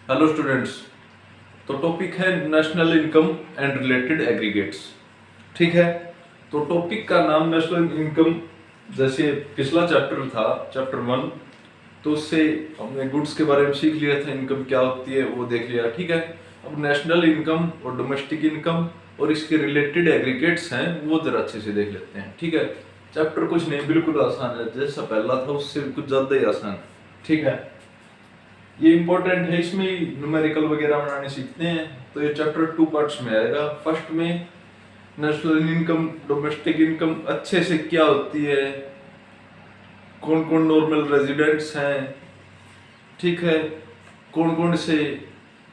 Hello students. तो topic है national income and related aggregates. ठीक है, तो टॉपिक का नाम नेशनल इनकम, जैसे पिछला चैप्टर था चैप्टर 1, तो उससे हमने गुड्स के बारे में सीख लिया था, इनकम क्या होती है वो देख लिया। ठीक है, अब नेशनल इनकम और डोमेस्टिक इनकम और इसके रिलेटेड एग्रीगेट्स हैं वो जरा अच्छे से देख लेते हैं। ठीक है, चैप्टर कुछ नहीं, बिल्कुल आसान है, जैसा पहला था उससे कुछ ज्यादा ही आसान है। ठीक है, ये इंपॉर्टेंट है, इसमें न्यूमेरिकल वगैरह बनाने सीखते हैं। तो ये चैप्टर 2 पार्ट्स में आएगा। फर्स्ट में नेशनल इनकम, डोमेस्टिक इनकम अच्छे से क्या होती है, कौन कौन नॉर्मल रेजिडेंट्स हैं, ठीक है, कौन कौन से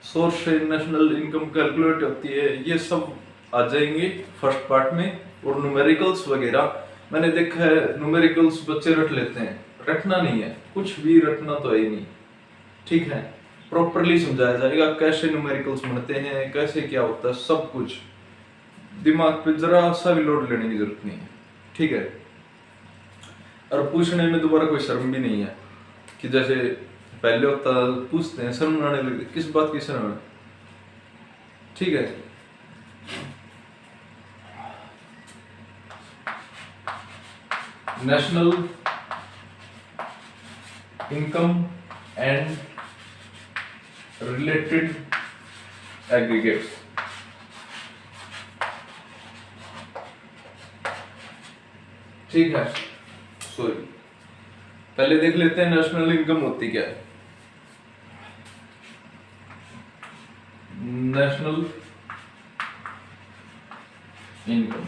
सोर्स से नेशनल इनकम कैलकुलेट होती है, ये सब आ जाएंगे फर्स्ट पार्ट में। और न्यूमेरिकल्स वगैरह मैंने देखा है, न्यूमेरिकल्स बच्चे रट लेते हैं, रटना नहीं है, कुछ भी रटना तो है ही नहीं। ठीक है, प्रॉपरली समझाया जाएगा कैसे न्यूमेरिकल्स बनते हैं, कैसे क्या होता है, सब कुछ दिमाग पे जरा सा भी लोड लेने की जरूरत नहीं है। ठीक है, और पूछने में दोबारा कोई शर्म भी नहीं है कि जैसे पहले होता पूछते हैं शर्म आने लगती, किस बात की शर्म है। ठीक है, national income and related aggregates. ठीक है, सॉरी, पहले देख लेते हैं नेशनल इनकम होती क्या है। National income,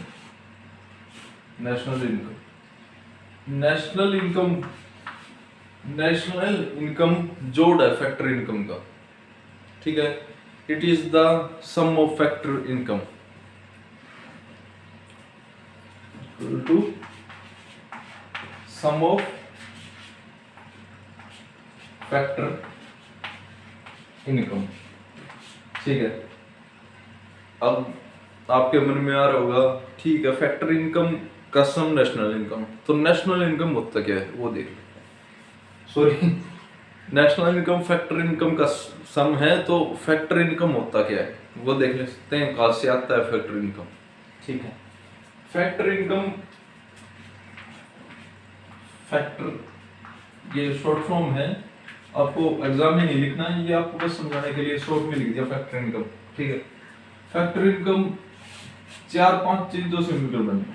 national income, national income, national income जोड़ है फैक्टर इनकम का। ठीक है, it is the sum of factor income to sum of factor income. ठीक है, अब आपके मन में आ रहा होगा, ठीक है, फैक्टर इनकम का सम नेशनल इनकम, तो नेशनल इनकम होता क्या है वो देख लेते हैं। Sorry, national income factor income का सम है, तो फैक्टर इनकम होता क्या है वो देख लेते हैं, कहां से आता है फैक्टर इनकम। ठीक है, फैक्टर इनकम, फैक्टर ये शॉर्ट फॉर्म है, आपको एग्जाम में नहीं लिखना है, ये आपको बस समझाने के लिए शॉर्ट में लिख दिया फैक्टर इनकम। ठीक है, फैक्टर इनकम 4-5 चीजों से मिलकर बनी।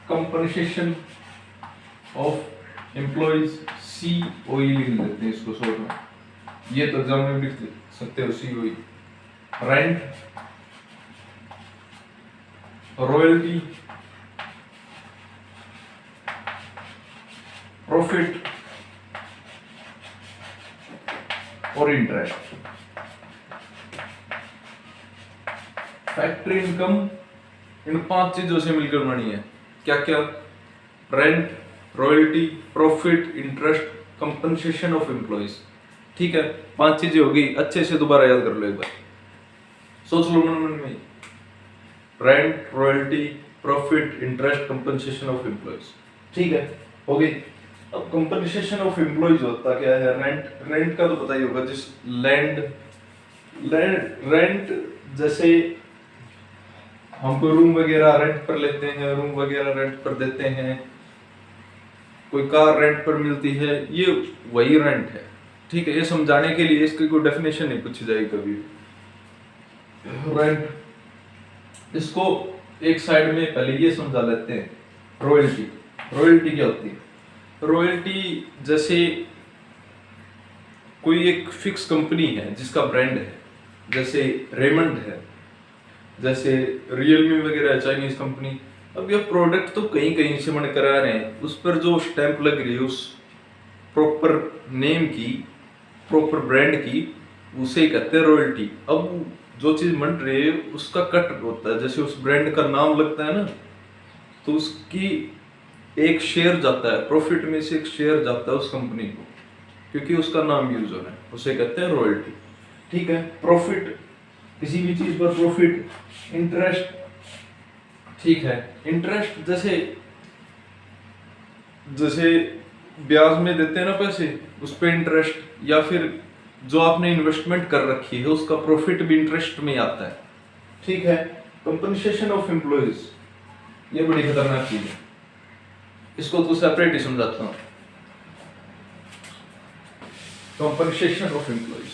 कंपनसेशन ऑफ एम्प्लॉइज, COE लिख देते हैं इसको शॉर्ट में, ये तो एग्जाम में लिख सकते हो COE। रेंट, रॉयल्टी, प्रॉफिट और इंटरेस्ट। फैक्ट्री इनकम इन 5 चीजों से मिलकर बनी है। क्या क्या? Rent, royalty, profit, interest, compensation of employees. ठीक है, 5 चीजें होगी, अच्छे से दोबारा याद कर लो एक बार, सोच लो मन में। Rent, royalty, profit, interest, compensation of employees. ठीक है, हो गई। अब कंपनसेशन ऑफ एम्प्लॉइज होता क्या है? रेंट का तो पता ही होगा, जिस रेंट जैसे हम कोई रूम वगैरह रेंट पर लेते हैं, रूम वगैरह रेंट पर देते हैं, कोई कार रेंट पर मिलती है, ये वही रेंट है। ठीक है, ये समझाने के लिए इसकी कोई डेफिनेशन नहीं पूछी जाएगी कभी। रेंट, इसको एक साइड में पहले ये समझा लेते हैं। रॉयल्टी, रॉयल्टी क्या होती है? रॉयल्टी जैसे कोई एक फिक्स कंपनी है जिसका ब्रांड है, जैसे रेमंड है, जैसे रियलमी वगैरह है, चाइनीज कंपनी। अब ये प्रोडक्ट तो कहीं कहीं से बन कर आ रहे हैं, उस पर जो स्टैंप लग रही है उस प्रॉपर नेम की, प्रॉपर ब्रांड की, उसे कहते हैं रॉयल्टी। अब जो चीज बन रही है उसका कट होता है, जैसे उस ब्रांड का नाम लगता है ना, तो उसकी एक शेयर जाता है, प्रॉफिट में से एक शेयर जाता है उस कंपनी को, क्योंकि उसका नाम यूज हो रहा है, उसे कहते हैं रॉयल्टी। ठीक है, प्रॉफिट, किसी भी चीज पर प्रॉफिट। इंटरेस्ट, ठीक है, इंटरेस्ट जैसे जैसे ब्याज में देते हैं ना पैसे, उस पे इंटरेस्ट, या फिर जो आपने इन्वेस्टमेंट कर रखी है उसका प्रॉफिट भी इंटरेस्ट में आता है। ठीक है। कंपनसेशन ऑफ एम्प्लॉइज, ये बड़ी खतरनाक चीज है, इसको तो सेपरेट ही समझाता हूं। कंपनसेशन ऑफ एम्प्लॉइज,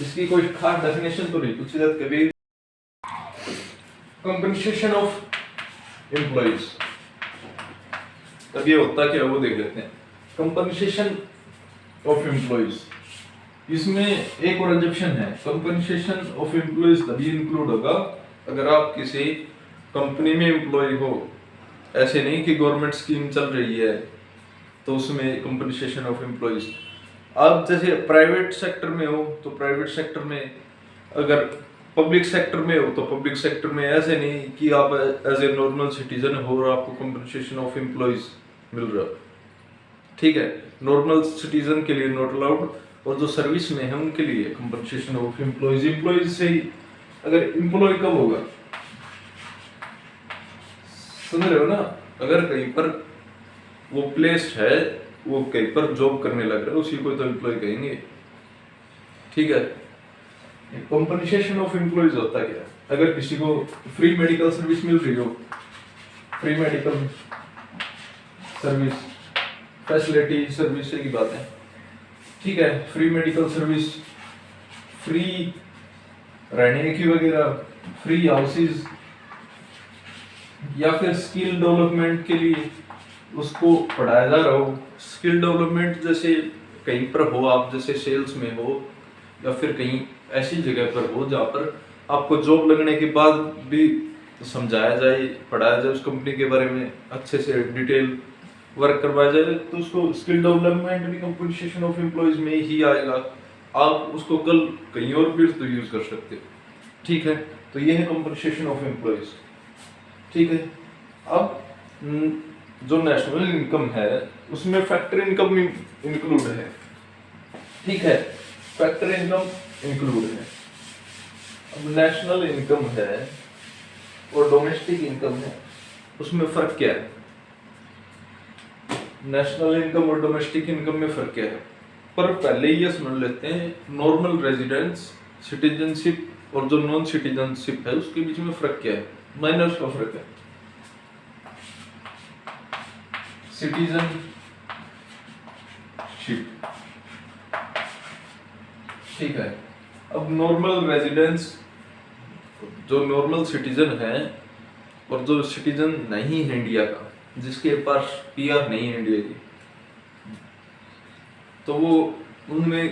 इसकी कोई खास डेफिनेशन तो नहीं पूछी जाती कभी। कंपनसेशन ऑफ एम्प्लॉइज, तब ये होता क्या वो देख लेते हैं। कंपनसेशन ऑफ एम्प्लॉइज, इसमें एक और एग्जेप्शन है। कंपनसेशन ऑफ एम्प्लॉइज तभी इंक्लूड होगा अगर आप किसी कंपनी में एम्प्लॉय हो, ऐसे नहीं कि गवर्नमेंट स्कीम चल रही है तो उसमें कंपनसेशन ऑफ एम्प्लॉइज। आप जैसे प्राइवेट सेक्टर में हो तो प्राइवेट सेक्टर में, अगर पब्लिक सेक्टर में हो तो पब्लिक सेक्टर में, ऐसे नहीं कि आप एज ए नॉर्मल सिटीजन हो और आपको कंपनसेशन ऑफ एम्प्लॉइज मिल रहा है। ठीक है, नॉर्मल सिटीजन के लिए नॉट अलाउड, और जो सर्विस में है उनके लिए कंपनसेशन ऑफ एम्प्लॉइज। एम्प्लॉइज से ही, अगर एम्प्लॉय कब होगा, समझ रहे हो ना, अगर कहीं पर वो प्लेस्ड है, वो कहीं पर जॉब करने लग रहा है, उसी को तो एम्प्लॉय कहेंगे। ठीक है। कंपनसेशन ऑफ एम्प्लॉइज होता क्या है, अगर किसी को फ्री मेडिकल सर्विस मिल रही हो, free medical service, facility service की बात है। ठीक है, फ्री मेडिकल सर्विस, फ्री रहने की वगैरह, फ्री हाउसेज, या फिर स्किल डेवलपमेंट के लिए उसको पढ़ाया जा रहा हो। स्किल डेवलपमेंट जैसे कहीं पर हो, आप जैसे सेल्स में हो या फिर कहीं ऐसी जगह पर हो जहाँ पर आपको जॉब लगने के बाद भी समझाया जाए, पढ़ाया जाए, उस कंपनी के बारे में अच्छे से डिटेल वर्क करवाया जाए, तो उसको स्किल डेवलपमेंट भी कंपनसेशन ऑफ एम्प्लॉइज में ही आएगा। आप उसको कल कहीं और भी तो यूज कर सकते हो। ठीक है, तो ये है कंपनसेशन ऑफ एम्प्लॉइज। ठीक है। अब जो नेशनल इनकम है उसमें फैक्टर इनकम इंक्लूड है। ठीक है, फैक्टर इनकम इंक्लूड है। अब नेशनल इनकम है और डोमेस्टिक इनकम है, उसमें फर्क क्या है? नेशनल इनकम और डोमेस्टिक इनकम में फर्क क्या है? पर पहले ये समझ लेते हैं, नॉर्मल रेजिडेंस, सिटीजनशिप और जो नॉन सिटीजनशिप है उसके बीच में फर्क क्या है, माइनर्स का फर्क है। सिटीजनशिप, ठीक है। अब नॉर्मल रेजिडेंस, जो नॉर्मल सिटीजन है और जो सिटीजन नहीं है इंडिया का, जिसके पास पीआर नहीं है इंडिया की, तो वो उनमें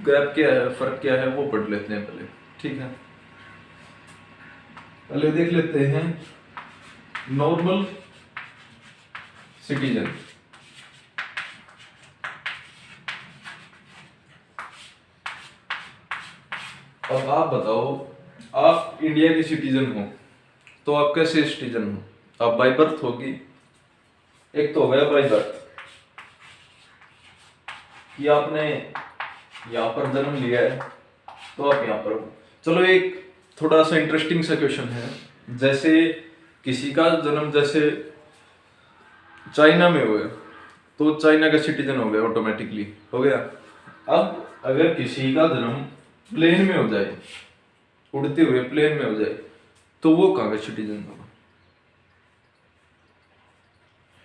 गैप क्या है, फर्क क्या है, वो पढ़ लेते हैं पहले। ठीक है, पहले देख लेते हैं नॉर्मल सिटीजन। अब आप बताओ, आप इंडिया के सिटीजन हो तो आप कैसे सिटीजन हो? आप बाय बर्थ होगी, एक तो हो गया बाय बर्थ कि आपने यहाँ पर जन्म लिया है तो आप यहाँ पर हो। चलो एक थोड़ा सा इंटरेस्टिंग सा क्वेश्चन है, जैसे किसी का जन्म जैसे चाइना में हुआ तो चाइना का सिटीजन हो गया, ऑटोमेटिकली हो गया। अब अगर किसी का जन्म प्लेन में हो जाए, उड़ते हुए प्लेन में हो जाए, तो वो कहाँ का सिटीजन होगा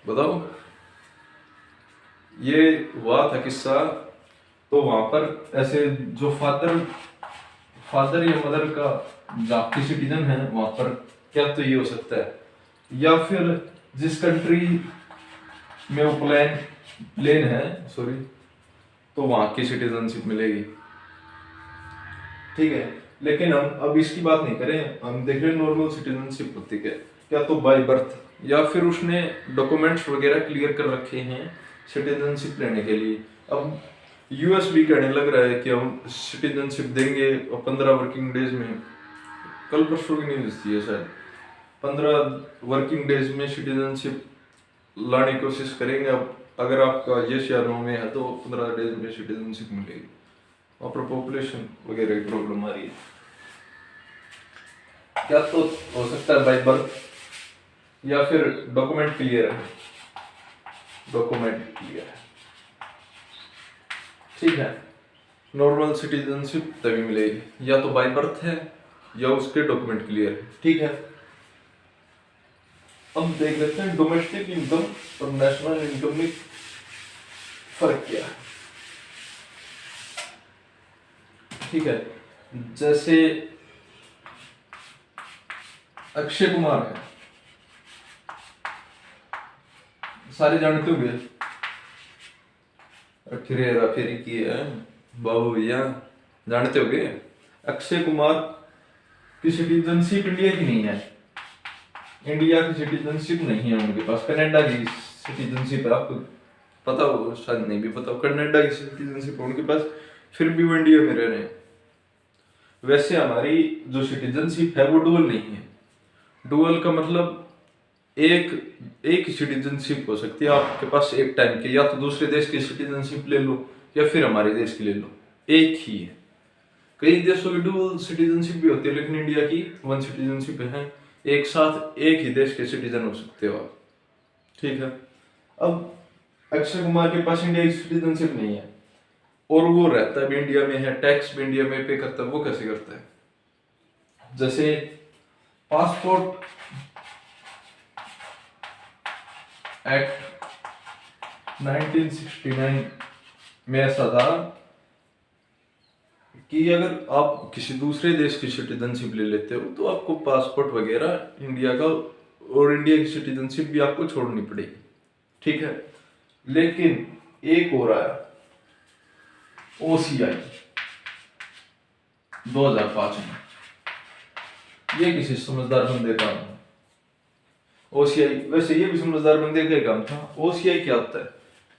बताओ? ये हुआ था किस्सा, तो वहां पर ऐसे जो फादर या मदर का जाति सिटीजन है वहां पर, क्या तो ये हो सकता है, या फिर जिस कंट्री में वो प्लेन है, सॉरी, तो वहां की सिटीजनशिप मिलेगी। ठीक है, लेकिन हम अब इसकी बात नहीं करें, हम देख रहे नॉर्मल सिटीजनशिप होती है क्या तो बाय बर्थ, या फिर उसने डॉक्यूमेंट्स वगैरह क्लियर कर रखे हैं सिटीजनशिप लेने के लिए। अब यूएस भी कहने लग रहा है कि हम सिटीजनशिप देंगे और 15 वर्किंग डेज में, कल परसों की न्यूज़ थी है शायद, 15 वर्किंग डेज में सिटीजनशिप लाने की कोशिश करेंगे। अब अगर आपका यस या नो में है तो 15 डेज में सिटीजनशिप मिलेगी। वहाँ पर पॉपुलेशन वगैरह की प्रॉब्लम आ रही है, क्या तो हो सकता है बाय बर्थ, या फिर डॉक्यूमेंट क्लियर है, डॉक्यूमेंट क्लियर है। ठीक है। नॉर्मल सिटीजनशिप तभी मिलेगी या तो बाय बर्थ है या उसके डॉक्यूमेंट क्लियर है, ठीक है। अब देख लेते हैं डोमेस्टिक इनकम और नेशनल इनकम में फर्क क्या है, ठीक है। जैसे अक्षय कुमार है, सारे जानते होंगे, फिर की है बाबू भैया, जानते होंगे। अक्षय कुमार की सिटीजनशिप इंडिया की नहीं है, इंडिया की सिटीजनशिप नहीं है उनके पास, कनाडा की सिटीजनशिप है। आपको पता हो, शायद नहीं भी पता हो, कनाडा की सिटीजनशिप है उनके पास, फिर भी वो इंडिया में रह रहे हैं। वैसे हमारी जो सिटीजनशिप है वो डुअल नहीं है। डुअल का मतलब एक ही सिटीजनशिप हो सकती है आपके पास एक टाइम की, या तो दूसरे देश की सिटीजनशिप ले लो या फिर हमारे देश की ले लो, एक ही है। कई देशों की डुअल सिटीजनशिप भी होती है, लेकिन इंडिया की वन सिटीजनशिप है, एक साथ एक ही देश के सिटीजन हो सकते हो आप, ठीक है। अब अक्षय कुमार के पास इंडिया की सिटीजनशिप नहीं है और वो रहता भी इंडिया में है, टैक्स भी इंडिया में पे करता है, वो कैसे करता है? जैसे पासपोर्ट एक्ट 1969 में ऐसा था कि अगर आप किसी दूसरे देश की सिटीजनशिप ले लेते हो तो आपको पासपोर्ट वगैरह इंडिया का और इंडिया की सिटीजनशिप भी आपको छोड़नी पड़ेगी, ठीक है। लेकिन एक हो रहा है OCI 2005 में, ये किसी समझदार बंदे का OCI, वैसे ये भी समझदार बंदे का काम था। OCI क्या होता है?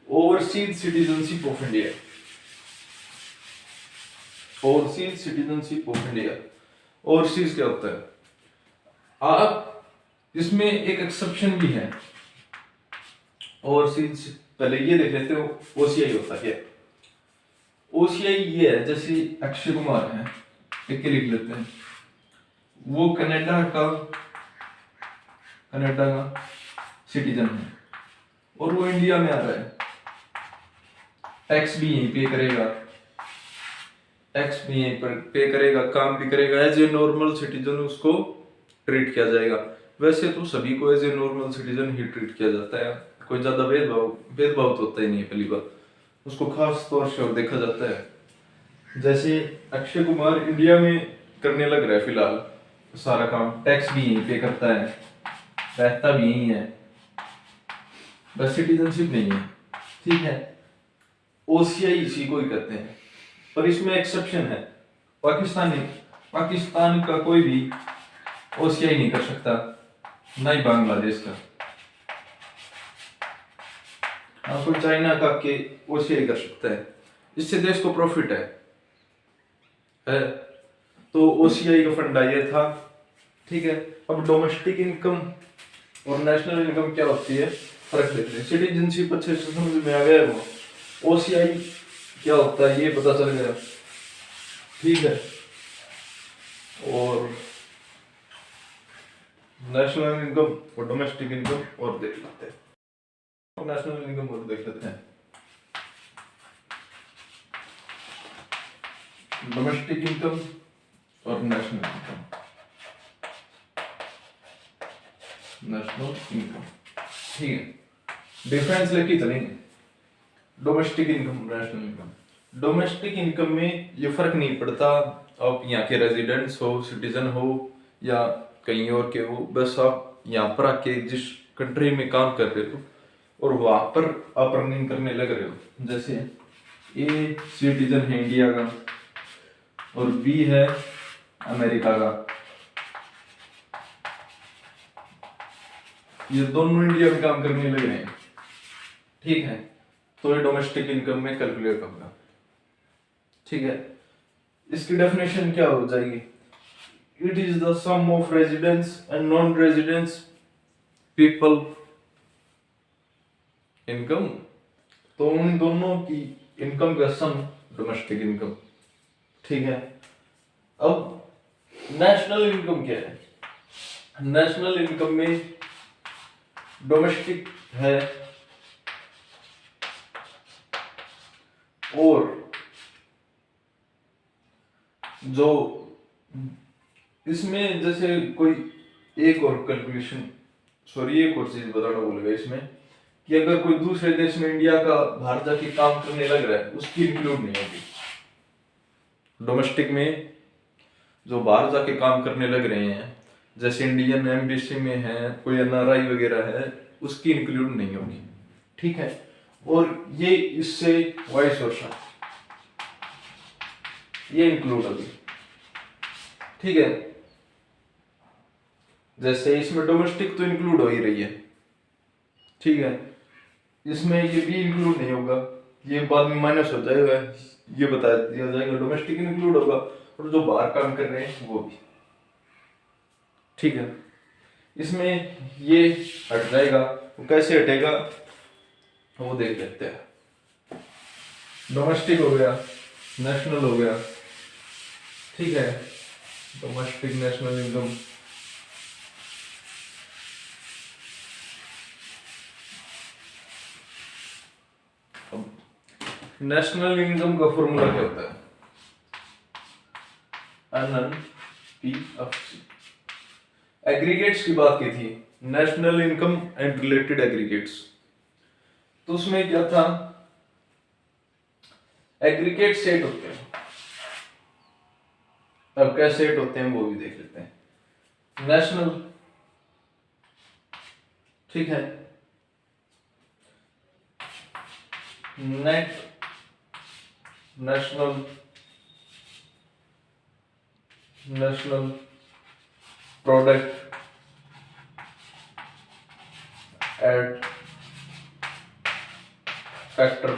Overseas citizenship of India, overseas citizenship of India. Overseas क्या होता है? आप इसमें एक एक्सेप्शन भी है। ओवरसीज पहले ये देख लेते हो OCI होता क्या है। OCI ये है, जैसे अक्षय कुमार है, एक लिख लेते हैं, वो कनाडा का सिटीजन है और वो इंडिया में आ रहा है, टैक्स भी यहीं पे करेगा, टैक्स भी यहीं पर पे करेगा, काम भी करेगा, एज ए नॉर्मल सिटीजन उसको ट्रीट किया जाएगा। वैसे तो सभी को एज ए नॉर्मल सिटीजन ही ट्रीट किया जाता है, कोई ज्यादा भेदभाव तो होता ही नहीं है। पहली बात, उसको खास तौर से और देखा जाता है। जैसे अक्षय कुमार इंडिया में करने लग रहा है फिलहाल सारा काम, टैक्स भी यहीं पे करता है, रहता भी यहीं है, बस सिटीजनशिप नहीं है, ठीक है। OCI इसी को ही कहते हैं, पर इसमें एक्सेप्शन है। पाकिस्तान का कोई भी OCI नहीं कर सकता, ना ही बांग्लादेश का। हाँ, कोई चाइना का के OCI कर सकता है, इससे देश को प्रॉफिट है। तो OCI का फंडा ये था, ठीक है। अब डोमेस्टिक इनकम और नेशनल इनकम क्या होती है, फर्क देखते हैं। सिटीजनशिप अच्छे से समझ में आ गया, वो OCI क्या होता है ये पता चल गया, ठीक है। और नेशनल इनकम और डोमेस्टिक इनकम और देख लेते हैं, नेशनल इनकम और देख लेते हैं। डोमेस्टिक इनकम और नेशनल इनकम, ठीक है, डिफरेंस लेके चलेंगे। Domestic income, national income. Domestic income में ये फर्क नहीं पड़ता आप यहाँ के रेजिडेंट्स हो, सिटीजन हो या कहीं और के हो, बस आप यहाँ पर आके जिस कंट्री में काम कर रहे हो और वहां पर आप अर्निंग करने लग रहे हो। जैसे A सिटीजन है इंडिया का और B है अमेरिका का, ये दोनों इंडिया में काम करने लग रहे हैं, ठीक है। तो ये डोमेस्टिक इनकम में कैलकुलेट होगा, ठीक है। इसकी डेफिनेशन क्या हो जाएगी? It is the sum of residents and non residents people income. तो उन दोनों की इनकम का सम डोमेस्टिक इनकम, ठीक है। अब नेशनल इनकम क्या है? नेशनल इनकम में डोमेस्टिक है और जो इसमें जैसे कोई एक और कैलकुलेशन, सॉरी एक और चीज बताना भूल गया इसमें, कि अगर कोई दूसरे देश में इंडिया का बाहर जाके काम करने लग रहा है उसकी इंक्लूड नहीं होगी। डोमेस्टिक में जो बाहर जाके काम करने लग रहे हैं, जैसे इंडियन एम्बेसी में है, कोई एनआरआई वगैरह है, उसकी इंक्लूड नहीं होगी। ठीक है, और ये इससे वाइस वर्सा ये इंक्लूड होगी। ठीक है, जैसे इसमें डोमेस्टिक तो इंक्लूड हो ही रही है, ठीक है, इसमें ये भी इंक्लूड नहीं होगा, ये बाद में माइनस हो जाएगा, ये बता दिया जाएगा डोमेस्टिक इंक्लूड होगा और जो बाहर काम कर रहे हैं वो भी। ठीक है, इसमें ये हट जाएगा, वो कैसे हटेगा वो देख लेते हैं। डोमेस्टिक हो गया, नेशनल हो गया, ठीक है, domestic national income, national income का फॉर्मूला क्या होता है? NNPFC। एग्रीगेट्स की बात की थी, national income and related aggregates, तो उसमें क्या था, एग्रीगेट सेट होते हैं। अब क्या सेट होते हैं वो भी देख लेते हैं। नेशनल, ठीक है, net national product at factor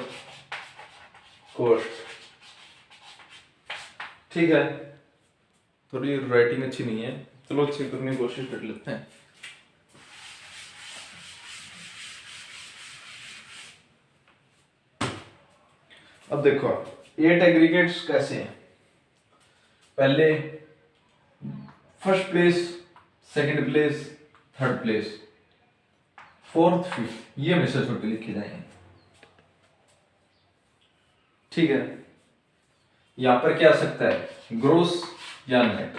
cost. ठीक है, थोड़ी राइटिंग अच्छी नहीं है, चलो अच्छी करने की कोशिश कर लेते हैं। अब देखो 8 एग्रीगेट्स कैसे हैं, पहले first place, second place, third place, fourth, fifth, ये हमेशा छोटे लिखे जाएंगे। ठीक है, यहां पर क्या आ सकता है, ग्रोस या नेट,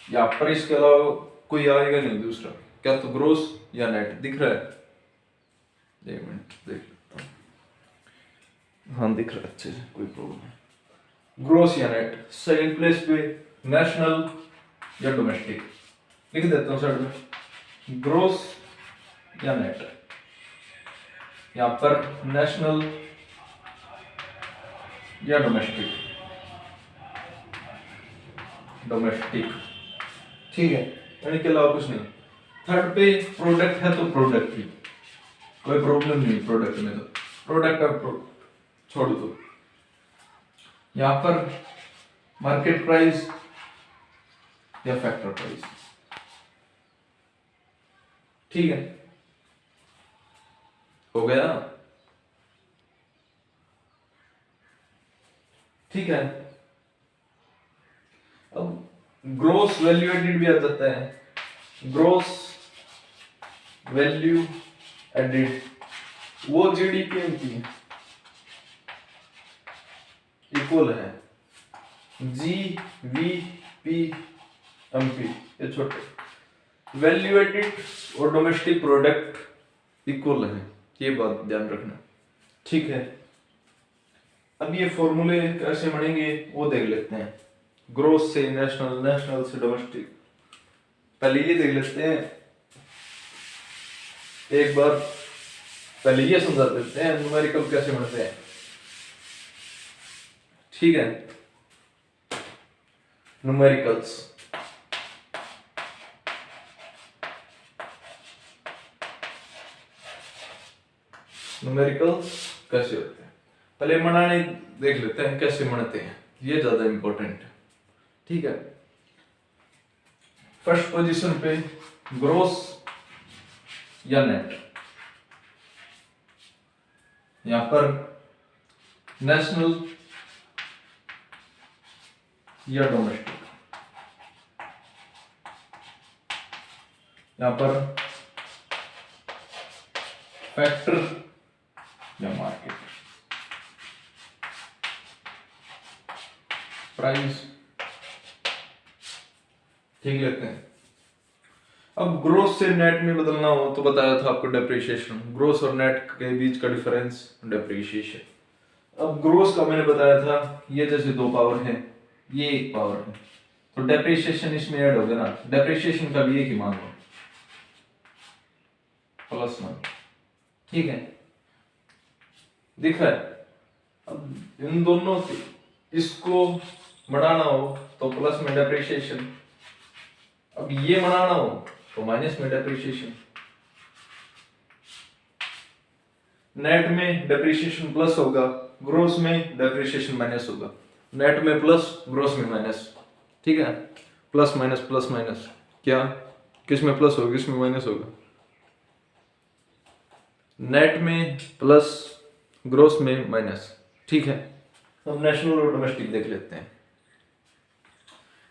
यहां पर इसके अलावा कोई आएगा नहीं दूसरा, क्या तो ग्रोस या नेट दिख रहा है, एक मिनट देख लेता हूं, हाँ दिख रहा है अच्छे से, कोई प्रॉब्लम नहीं। ग्रोस या नेट, सेकंड प्लेस पे नेशनल या डोमेस्टिक, लिख देता हूं साइड में, ग्रोस या नेट, यहां पर नेशनल या डोमेस्टिक, ठीक है, इनके अलावा कुछ नहीं। थर्ड पे प्रोडक्ट है तो प्रोडक्ट भी, कोई प्रॉब्लम नहीं प्रोडक्ट में, तो प्रोडक्ट और छोड़ दो। यहां पर मार्केट प्राइस या फैक्टर प्राइस, ठीक है, हो गया, ठीक है। अब ग्रोस वैल्यू एडिड भी आ जाता है, ग्रोस वैल्यू एडिड, वो जीडीपी की इक्वल है GVPMP, ये छोटे, वैल्यू एडिड और डोमेस्टिक प्रोडक्ट इक्वल है, ये बात ध्यान रखना, ठीक है। अब ये फॉर्मूले कैसे बनेंगे वो देख लेते हैं, ग्रोस से नेशनल, नेशनल से डोमेस्टिक, पहले ये देख लेते हैं एक बार, पहले ये समझा देते हैं न्यूमेरिकल कैसे बनते हैं, ठीक है। न्यूमेरिकल्स, न्यूमेरिकल्स कैसे होते हैं, पहले मनाने देख लेते हैं कैसे मनाते हैं, ये ज्यादा इंपॉर्टेंट है, ठीक है। फर्स्ट पोजीशन पे ग्रोस या नेट, यहां पर नेशनल या डोमेस्टिक, यहां पर फैक्टर या मार्केट प्राइस ठीक लगते हैं। अब ग्रोस से नेट में बदलना हो तो बताया था आपको डेप्रिसिएशन, ग्रोस और नेट के बीच का डिफरेंस डेप्रिसिएशन। अब ग्रोस का मैंने बताया था, ये जैसे दो पावर है, ये एक पावर है, तो डेप्रिसिएशन इसमें ऐड होगा ना, डेप्रिसिएशन का भी एक ही मान लो +1, ठीक है, दिख रहा है। अब इन दोनों इसको बढ़ाना हो तो प्लस में डेप्रिसिएशन, अब ये बनाना हो तो माइनस में डेप्रिसिएशन। नेट में डेप्रिसिएशन प्लस होगा, ग्रोस में डेप्रिसिएशन माइनस होगा, नेट में प्लस ग्रोस में माइनस, ठीक है, प्लस माइनस, क्या किस में प्लस होगा किस में माइनस होगा, नेट में प्लस ग्रोस में माइनस, ठीक है। अब नेशनल और डोमेस्टिक देख लेते हैं।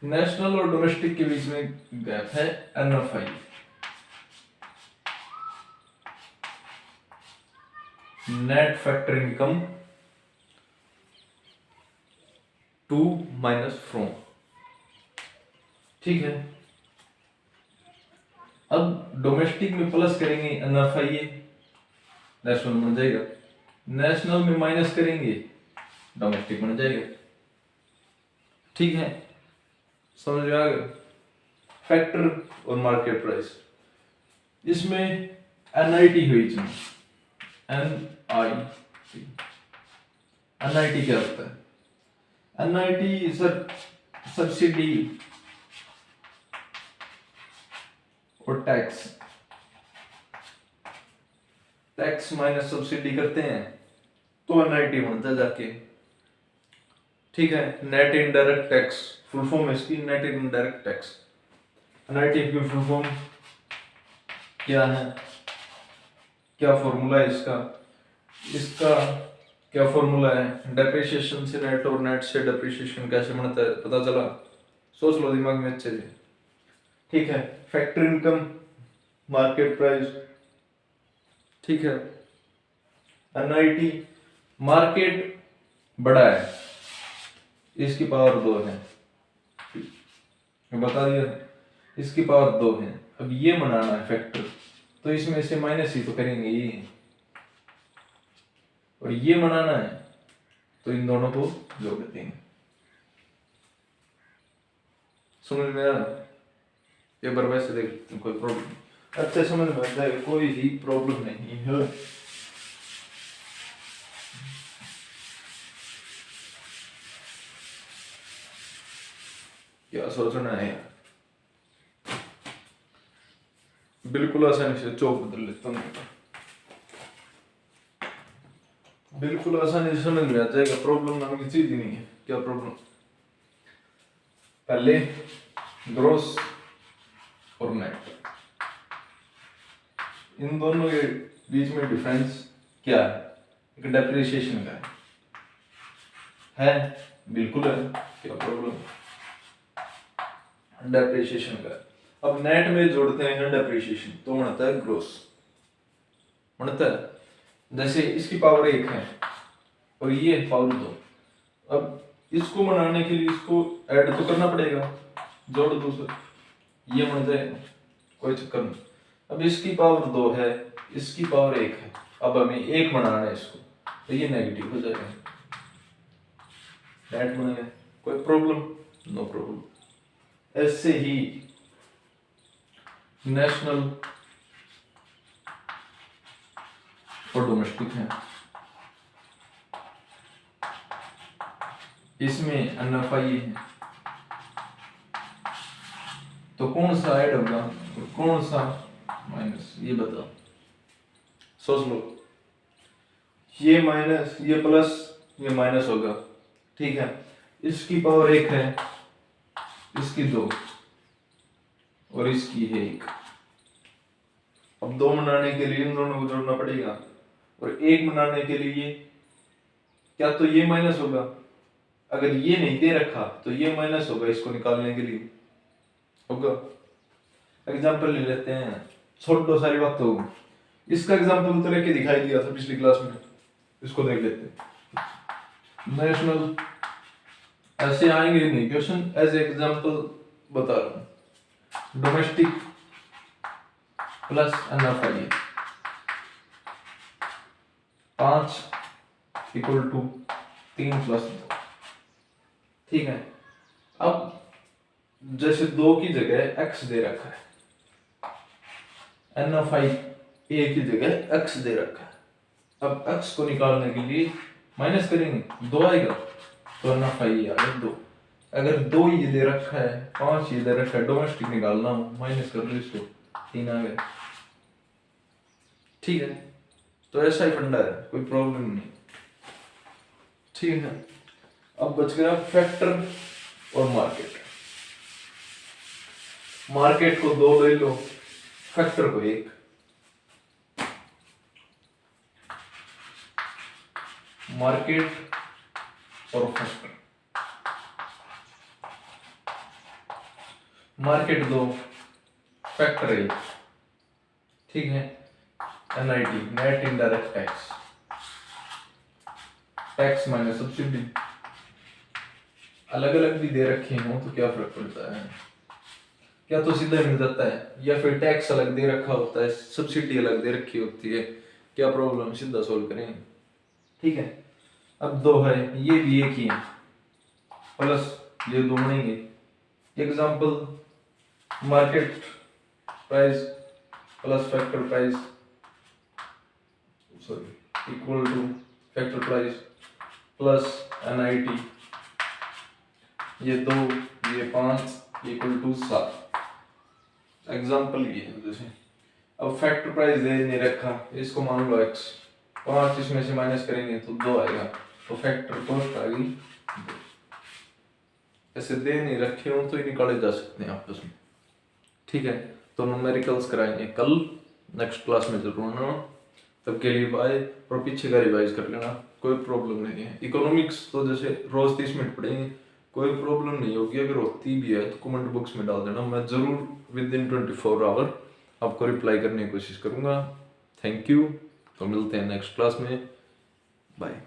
नेशनल और डोमेस्टिक के बीच में गैप है NFI, net factor income to minus from, ठीक है। अब डोमेस्टिक में प्लस करेंगे NFI, नेशनल बन जाएगा, नेशनल में माइनस करेंगे डोमेस्टिक बन जाएगा, ठीक है, समझ में आ गया। फैक्टर और मार्केट प्राइस, इसमें NIT हुई इसमें NIT क्या होता है, NIT सर सब्सिडी और टैक्स, टैक्स माइनस सब्सिडी करते हैं तो NIT बनता है जाके, ठीक है। Net indirect tax full form है इसकी, नेट इनडायरेक्ट टैक्स। NIT की फुल फॉर्म क्या है, क्या फॉर्मूला है इसका, इसका क्या फॉर्मूला है, डेप्रिसिएशन से नेट और नेट से डेप्रिसिएशन कैसे बनता है पता चला, सोच लो दिमाग में अच्छे से, ठीक है। फैक्टर इनकम, मार्केट प्राइस, ठीक है। NIT मार्केट बड़ा है, इसकी पावर 2 है, बता दिया, इसकी पावर 2 है। अब ये बनाना है फैक्टर, तो इसमें से माइनस ही तो करेंगे ये, और ये बनाना है तो इन दोनों को जोड़ देंगे, समझ में आ रहा है। एक बार वैसे देख, कोई प्रॉब्लम अच्छे समझ में आ जाएगा, कोई ही प्रॉब्लम नहीं है। क्या सोचना है यार, बिल्कुल आसानी से चौक बदल लेता हूँ, बिल्कुल आसानी से समझ में आ जाएगा, प्रॉब्लम नाम की चीज ही नहीं है। क्या प्रॉब्लम, पहले ग्रोस और नेट, इन दोनों के बीच में डिफरेंस क्या है, एक डेप्रिसिएशन का है, बिल्कुल है, क्या प्रॉब्लम, डेप्रिसिएशन का। अब नेट में जोड़ते हैं डेप्रिसिएशन तो बनता है ग्रोस, बनता है, जैसे इसकी पावर 1 है और ये पावर 2, अब इसको बनाने के लिए इसको ऐड तो करना पड़ेगा, जोड़ दो सर, ये बन जाएगा, कोई चक्कर नहीं। अब इसकी पावर 2 है, इसकी पावर 1 है, अब हमें 1 बनाना है इसको, तो ये नेगेटिव हो जाएगा, नेट बनेगा, कोई प्रॉब्लम, नो प्रॉब्लम। ऐसे ही नेशनल और डोमेस्टिक है, इसमें NFI है, तो कौन सा ऐड होगा और कौन सा माइनस, ये बताओ, सोच लो। ये माइनस, ये प्लस, ये माइनस होगा, ठीक है। इसकी पावर 1 है, इसकी 2 और इसकी है 1। अब 2 बनाने के लिए इन दोनों को जोड़ना पड़ेगा, और 1 बनाने के लिए क्या तो ये माइनस होगा, अगर ये नहीं दे रखा तो ये माइनस होगा, इसको निकालने के लिए होगा। एग्जाम्पल ले लेते हैं, छोड़ दो सारी बात, तो इसका एग्जाम्पल तो लेके दिखाई दिया था पिछली क्लास में, इसको देख लेते हैं। नेशनल ऐसे आएंगे नहीं क्वेश्चन, एज एग्जाम्पल बता रहा हूं, domestic plus NFI 5 equal to 3 plus 2। ठीक है, अब जैसे 2 की जगह x दे रखा है, NFI A की जगह x दे रखा है। अब x को निकालने के लिए माइनस करेंगे, 2 आएगा तो NFI आ गया 2। अगर 2 ये दे रखा है, 5 ये दे रखा है, डोमेस्टिक निकालना हो, माइनस कर लो इसको, 3 आ गया। ठीक है, तो ऐसा ही फंडा है, कोई प्रॉब्लम नहीं। ठीक है, अब बच गया फैक्टर और मार्केट। मार्केट को 2 ले लो, फैक्टर को 1। मार्केट और फैक्टर, मार्केट 2, फैक्टर 1। ठीक है, NIT net indirect tax, tax minus subsidy. अलग अलग भी दे रखे हो तो क्या फर्क पड़ता है, क्या तो सीधा मिल जाता है, या फिर टैक्स अलग दे रखा होता है, सब्सिडी अलग दे रखी होती है, क्या प्रॉब्लम, सीधा सोल्व करेंगे। ठीक है, अब 2 है, ये भी एक ही है, प्लस ये 2 बनेंगे। Example, market price plus factor price, sorry, equal two factor price plus NIT, ये 2 ये 5 इक्वल टू 7। एग्जाम्पल ये है, जैसे अब फैक्टर प्राइस दे नहीं रखा, इसको मान लो x, 5 इसमें से माइनस करेंगे तो 2 आएगा, तो फैक्टर कॉस्ट आ गई 2। ऐसे दे नहीं रखे हो तो ये निकाले जा सकते हैं आपस में। ठीक है, तो न्यूमेरिकल्स कराएंगे कल, नेक्स्ट क्लास में जरूर आना। तब के लिए बाय, और पीछे का रिवाइज कर लेना, कोई प्रॉब्लम नहीं है। इकोनॉमिक्स तो जैसे रोज 30 मिनट पढ़ेंगे, कोई प्रॉब्लम नहीं होगी। अगर होती भी है तो कमेंट बॉक्स में डाल देना, मैं जरूर विद इन 24 आवर आपको रिप्लाई करने की कोशिश करूंगा। थैंक यू, तो मिलते हैं नेक्स्ट क्लास में, बाय।